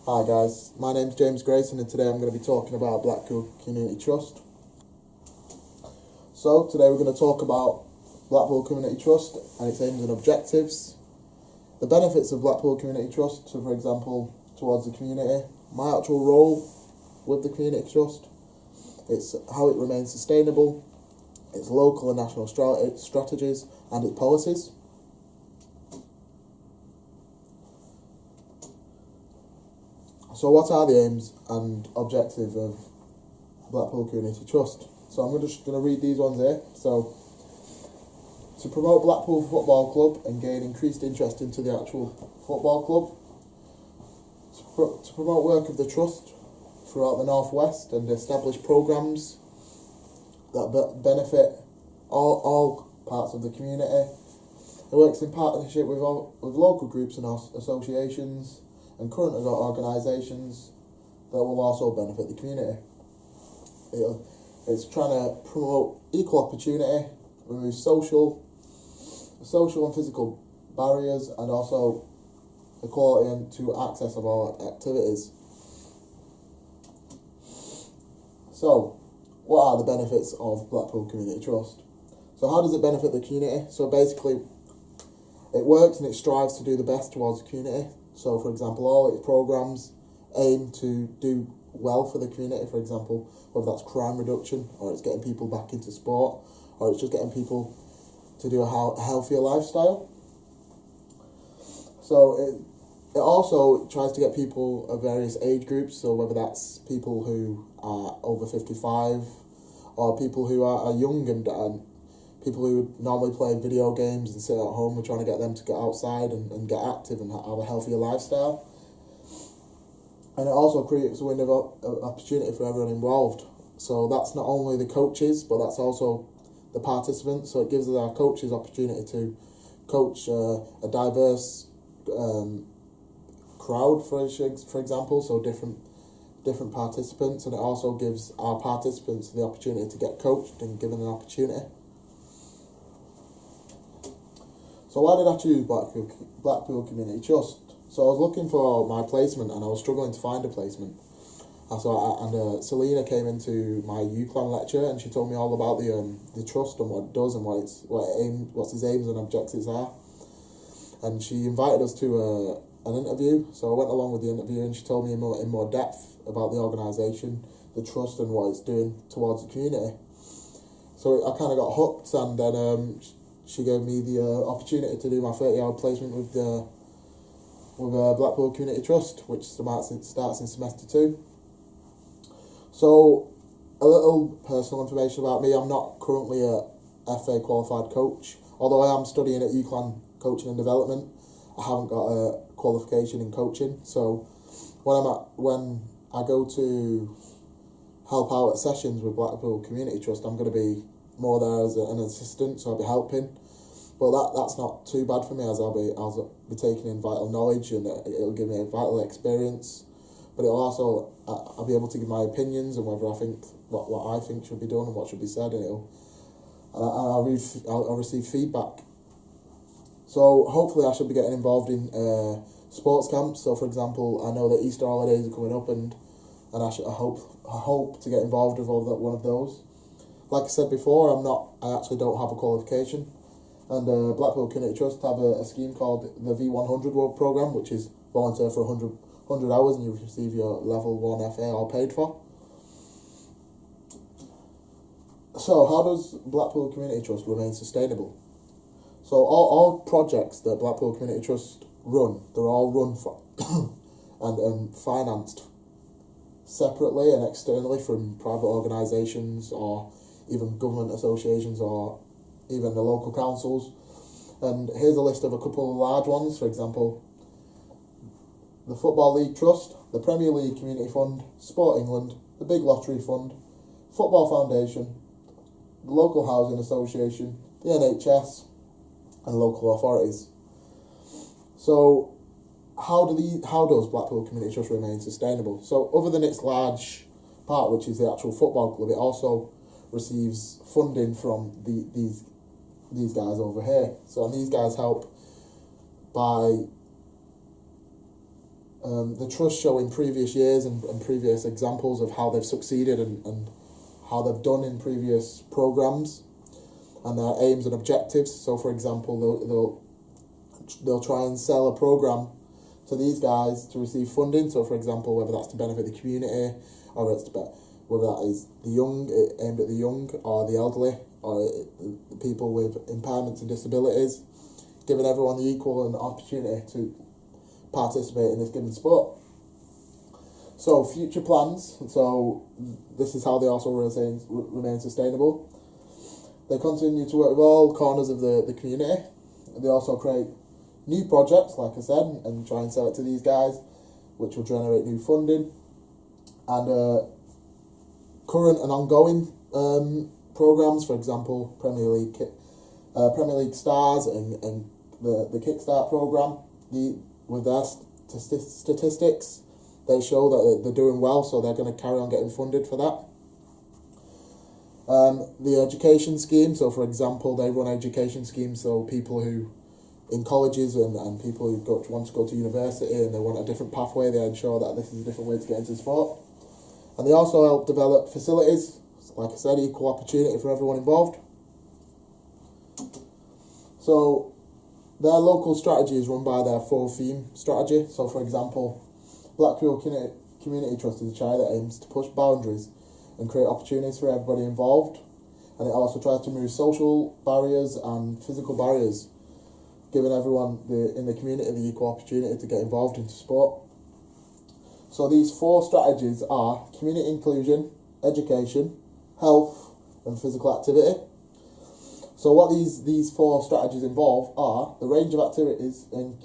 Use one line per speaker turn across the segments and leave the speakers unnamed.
Hi guys, my name's James Grayson and today I'm going to be talking about Blackpool Community Trust. So today we're going to talk about Blackpool Community Trust and its aims and objectives, the benefits of Blackpool Community Trust, so for example towards the community, my actual role with the Community Trust, it's how it remains sustainable, its local and national strategies and its policies. So what are the aims and objectives of Blackpool Community Trust? So I'm just going to read these ones here. So, to promote Blackpool Football Club and gain increased interest into the actual football club. To promote work of the Trust throughout the North West and establish programmes that benefit all parts of the community. It works in partnership with local groups and associations and current organisations that will also benefit the community. It's trying to promote equal opportunity, remove social and physical barriers, and also equality to access of all activities. So, what are the benefits of Blackpool Community Trust? So how does it benefit the community? So basically, it works and it strives to do the best towards the community. So, for example, all its programmes aim to do well for the community, for example, whether that's crime reduction, or it's getting people back into sport, or it's just getting people to do a healthier lifestyle. So it also tries to get people of various age groups, so whether that's people who are over 55, or people who are young and people who would normally play video games and sit at home. We're trying to get them to get outside and get active and have a healthier lifestyle. And it also creates a window of opportunity for everyone involved. So that's not only the coaches, but that's also the participants. So it gives our coaches opportunity to coach a diverse crowd, for example, so different participants. And it also gives our participants the opportunity to get coached and given an opportunity. So why did I choose Blackpool Community Trust? So I was looking for my placement and I was struggling to find a placement. Selena came into my UCLan lecture and she told me all about the trust and what it does and what its aims and objectives are. And she invited us to an interview. So I went along with the interview and she told me in more depth about the organisation, the trust and what it's doing towards the community. So I kind of got hooked, and then she gave me the opportunity to do my 30-hour placement with Blackpool Community Trust, which starts in semester 2. So, a little personal information about me. I'm not currently a FA qualified coach, although I am studying at UCLan Coaching and Development. I haven't got a qualification in coaching, so when I go to help out at sessions with Blackpool Community Trust, I'm going to be more there as an assistant, so I'll be helping. But that's not too bad for me, as I'll be taking in vital knowledge and it'll give me a vital experience. But it'll also, I'll be able to give my opinions and whether I think what I think should be done and what should be said, and I'll receive feedback. So hopefully I should be getting involved in sports camps. So for example, I know that Easter holidays are coming up, and I hope to get involved with one of those. Like I said before, I actually don't have a qualification. And Blackpool Community Trust have a scheme called the V100 World Programme, which is volunteer for 100 hours and you receive your level 1 FA all paid for. So how does Blackpool Community Trust remain sustainable? So all projects that Blackpool Community Trust run, they're all run for and financed separately and externally from private organisations or even government associations or even the local councils. And here's a list of a couple of large ones. For example, the Football League Trust, the Premier League Community Fund, Sport England, the Big Lottery Fund, Football Foundation, the Local Housing Association, the NHS, and local authorities. So how does Blackpool Community Trust remain sustainable? So other than its large part, which is the actual football club, it also receives funding from these guys over here. So these guys help by the trust show in previous years and previous examples of how they've succeeded and how they've done in previous programs and their aims and objectives. So, for example, they'll try and sell a program to these guys to receive funding. So, for example, whether that's to benefit the community or whether that is the young, aimed at the young or the elderly or the people with impairments and disabilities, giving everyone the equal and opportunity to participate in this given sport. So future plans, so this is how they also remain sustainable. They continue to work with all corners of the community. They also create new projects, like I said, and try and sell it to these guys, which will generate new funding. And current and ongoing programs, for example, Premier League Stars and the Kickstart program, with their statistics, they show that they're doing well, so they're going to carry on getting funded for that. The education scheme, so for example, they run education schemes, so people who in colleges and people who want to go to university and they want a different pathway, they ensure that this is a different way to get into sport. And they also help develop facilities, like I said, equal opportunity for everyone involved. So their local strategy is run by their 4-theme strategy. So, for example, Blackpool Community Trust is a charity that aims to push boundaries and create opportunities for everybody involved. And it also tries to remove social barriers and physical barriers, giving everyone in the community the equal opportunity to get involved into sport. So these 4 strategies are community inclusion, education, health and physical activity. So what these 4 strategies involve are the range of activities and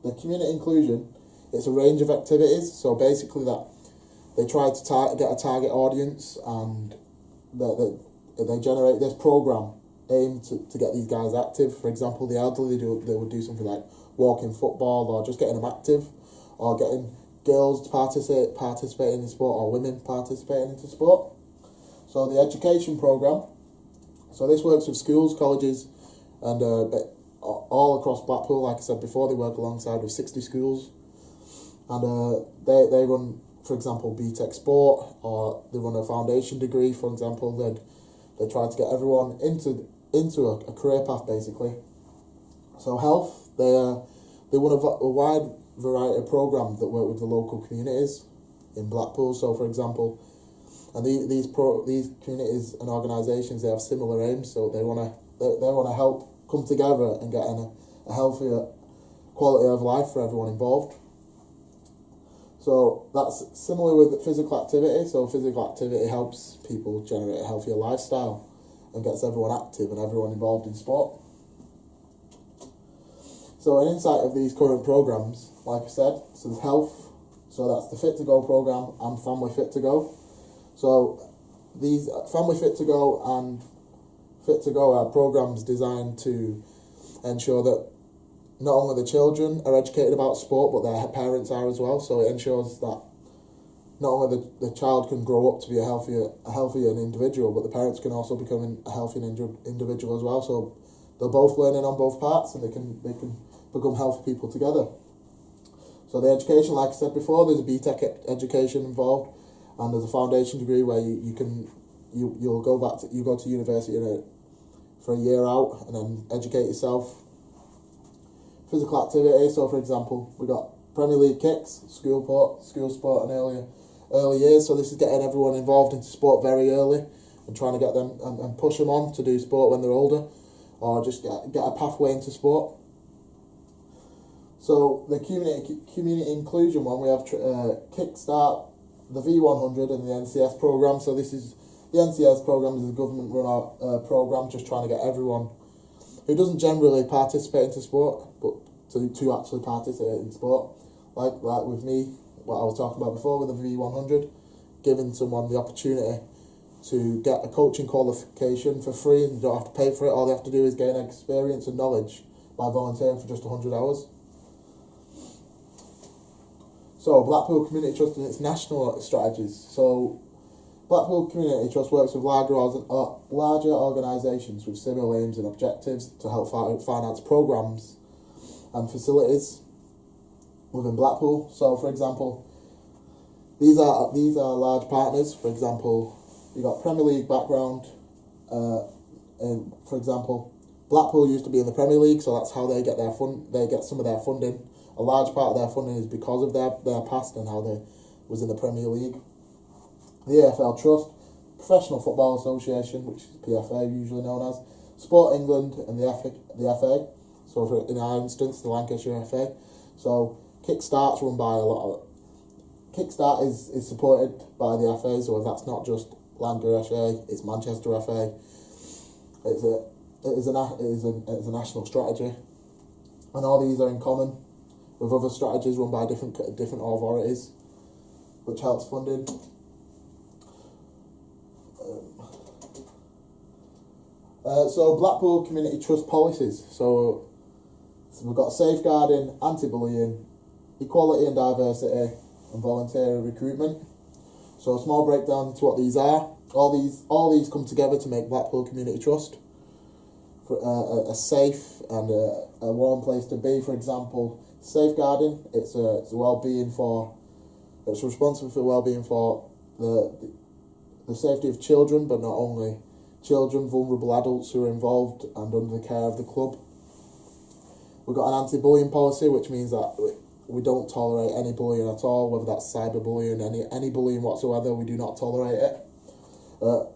the community inclusion. It's a range of activities, so basically that they try to get a target audience and they generate this program aimed to get these guys active. For example, the elderly, they would do something like walking football or just getting them active, or getting girls to participate in the sport or women participating into sport. So the education program, so this works with schools, colleges and all across Blackpool. Like I said before, they work alongside with 60 schools and they run, for example, BTEC Sport, or they run a foundation degree, for example. They try to get everyone into a career path, basically. So health, they run a wide variety of programs that work with the local communities in Blackpool. So, for example, and these communities and organisations, they have similar aims. So they want to help come together and get a healthier quality of life for everyone involved. So that's similar with physical activity. So physical activity helps people generate a healthier lifestyle and gets everyone active and everyone involved in sport. So an insight of these current programs, like I said, so there's health, so that's the Fit to Go program and Family Fit to Go. So these Family Fit to Go and Fit to Go are programs designed to ensure that not only the children are educated about sport, but their parents are as well. So it ensures that not only the child can grow up to be a healthier individual, but the parents can also become a healthy individual as well. So they're both learning on both parts, and they can become healthy people together. So the education, like I said before, there's a BTEC education involved, and there's a foundation degree where you'll go to university for a year out and then educate yourself. Physical activity, so for example, we got Premier League kicks, school sport and early years. So this is getting everyone involved into sport very early and trying to get them and push them on to do sport when they're older, or just get a pathway into sport. So the community inclusion one, we have Kickstart, the V100 and the NCS program. So the NCS program is a government run program just trying to get everyone who doesn't generally participate into sport, but to actually participate in sport. Like with me, what I was talking about before with the V100, giving someone the opportunity to get a coaching qualification for free, and you don't have to pay for it. All they have to do is gain experience and knowledge by volunteering for just 100 hours. So Blackpool Community Trust and its national strategies. So Blackpool Community Trust works with larger organisations with similar aims and objectives to help finance programmes and facilities. within Blackpool. So, for example, these are large partners. For example, you got Premier League background, and for example, Blackpool used to be in the Premier League, so that's how they get their fund. They get some of their funding. A large part of their funding is because of their past and how they was in the Premier League. The AFL Trust, Professional Football Association, which is PFA usually known as, Sport England, and the FA. So in our instance, the Lancashire FA. So Kickstart's run by a lot of. Kickstart is supported by the FA, so if that's not just Lancashire FA, it's Manchester FA. It is a national strategy, and all these are in common with other strategies run by different authorities, which helps funding. So Blackpool Community Trust policies. So we've got safeguarding, anti-bullying, equality and diversity, and voluntary recruitment. So a small breakdown into what these are. All these come together to make Blackpool Community Trust for a safe and a warm place to be. For example, safeguarding. It's responsible for well-being for the safety of children, but not only children, vulnerable adults who are involved and under the care of the club. We've got an anti-bullying policy, which means that we don't tolerate any bullying at all, whether that's cyberbullying, any bullying whatsoever. We do not tolerate it.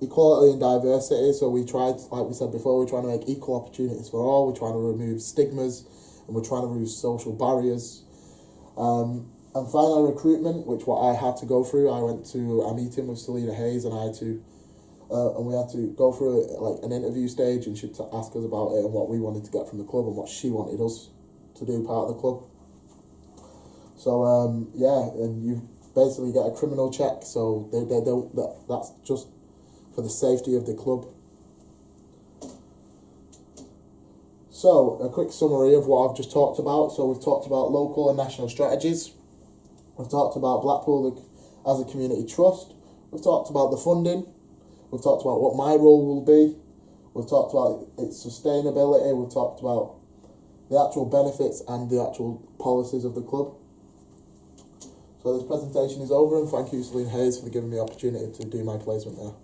Equality and diversity. So we tried, like we said before, we're trying to make equal opportunities for all. We're trying to remove stigmas, and we're trying to remove social barriers. And finally, recruitment, which what I had to go through. I went to a meeting with Selena Hayes, and we had to go through like an interview stage, and she'd ask us about it and what we wanted to get from the club and what she wanted us to do part of the club. So and you basically get a criminal check, so they don't. That's just for the safety of the club. So a quick summary of what I've just talked about. So we've talked about local and national strategies. We've talked about Blackpool as a community trust. We've talked about the funding. We've talked about what my role will be. We've talked about its sustainability. We've talked about the actual benefits and the actual policies of the club. So this presentation is over, and thank you, Selena Hayes, for giving me the opportunity to do my placement there.